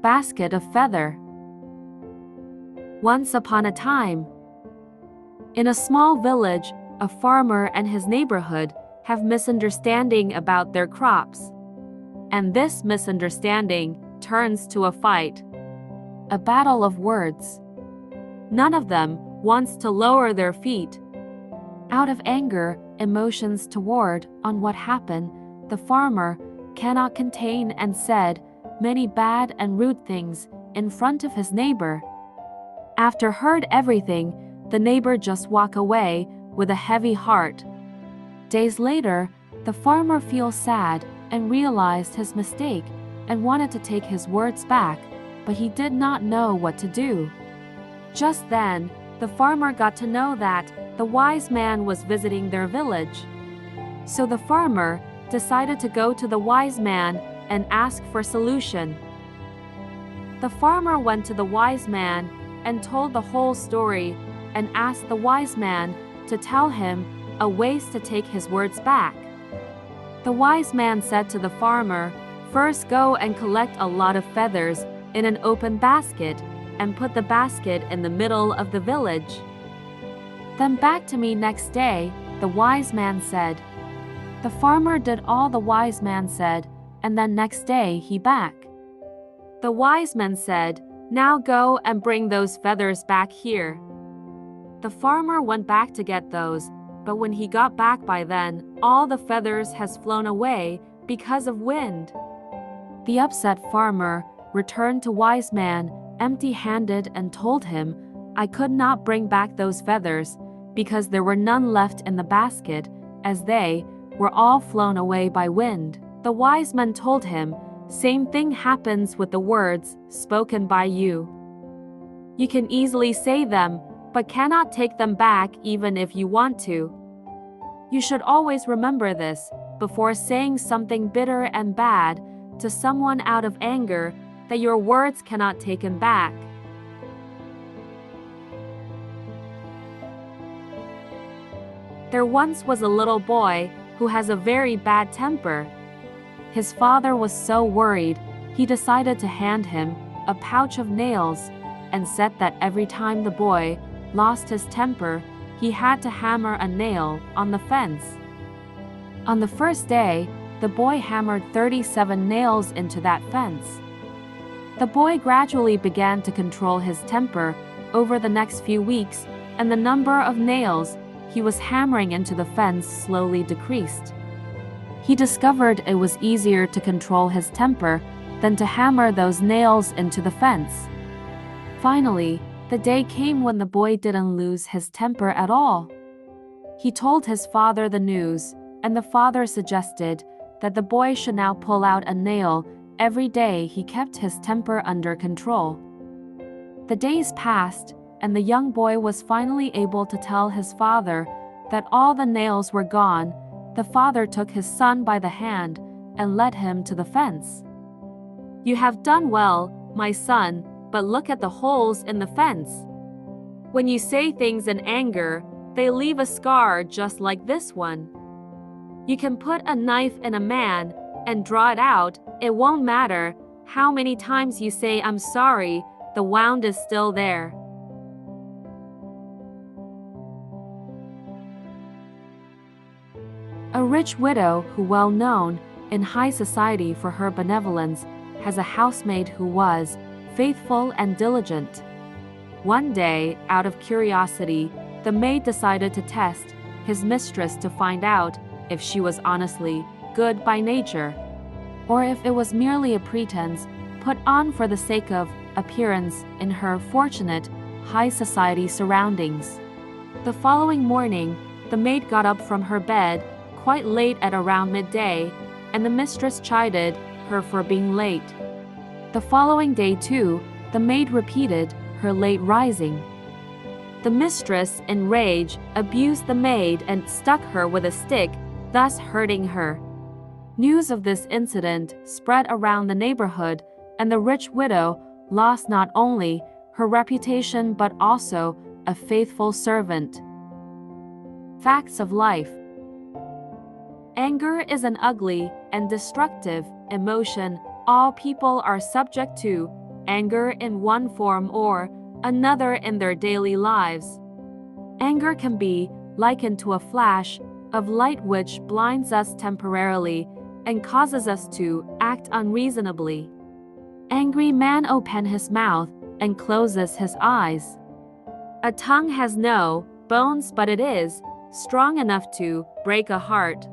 basket of feather. Once upon a time, in a small village, a farmer and his neighborhood have misunderstanding about their crops. And this misunderstanding turns to a fight, a battle of words. None of them wants to lower their feet. Out of anger, emotions toward on what happened, the farmer cannot contain and said many bad and rude things in front of his neighbor. After heard everything, the neighbor just walk away with a heavy heart. Days later, the farmer feels sad and realized his mistake and wanted to take his words back, but he did not know what to do. Just then, the farmer got to know that the wise man was visiting their village. So the farmer decided to go to the wise man and ask for solution. The farmer went to the wise man and told the whole story and asked the wise man to tell him a ways to take his words back. The wise man said to the farmer, "First go and collect a lot of feathers in an open basket and put the basket in the middle of the village. Then back to me next day," the wise man said. The farmer did all the wise man said, and then next day he back. The wise man said, "Now go and bring those feathers back here." The farmer went back to get those, but when he got back by then, all the feathers has flown away because of wind. The upset farmer returned to wise man empty-handed and told him, "I could not bring back those feathers because there were none left in the basket, as they were all flown away by wind." The wise man told him, "Same thing happens with the words spoken by you. You can easily say them, but cannot take them back even if you want to. You should always remember this before saying something bitter and bad to someone out of anger, that your words cannot take him back." There once was a little boy who has a very bad temper. His father was so worried, he decided to hand him a pouch of nails and said that every time the boy lost his temper, he had to hammer a nail on the fence. On the first day, the boy hammered 37 nails into that fence. The boy gradually began to control his temper over the next few weeks, and the number of nails he was hammering into the fence slowly decreased. He discovered it was easier to control his temper than to hammer those nails into the fence. Finally, the day came when the boy didn't lose his temper at all. He told his father the news, and the father suggested that the boy should now pull out a nail every day he kept his temper under control. The days passed, and the young boy was finally able to tell his father that all the nails were gone. The father took his son by the hand and led him to the fence. "You have done well, my son, but look at the holes in the fence. When you say things in anger, they leave a scar just like this one. You can put a knife in a man and draw it out, it won't matter how many times you say 'I'm sorry,' the wound is still there." A rich widow who well known in high society for her benevolence has a housemaid who was faithful and diligent. One day, out of curiosity, the maid decided to test his mistress to find out if she was honestly good by nature, or if it was merely a pretense put on for the sake of appearance in her fortunate high society surroundings. The following morning, the maid got up from her bed quite late at around midday, and the mistress chided her for being late. The following day too, the maid repeated her late rising. The mistress, in rage, abused the maid and struck her with a stick, thus hurting her. News of this incident spread around the neighborhood, and the rich widow lost not only her reputation but also a faithful servant. Facts of life. Anger is an ugly and destructive emotion all people are subject to, anger in one form or another in their daily lives. Anger can be likened to a flash of light which blinds us temporarily and causes us to act unreasonably. Angry man opens his mouth and closes his eyes. A tongue has no bones, but it is strong enough to break a heart.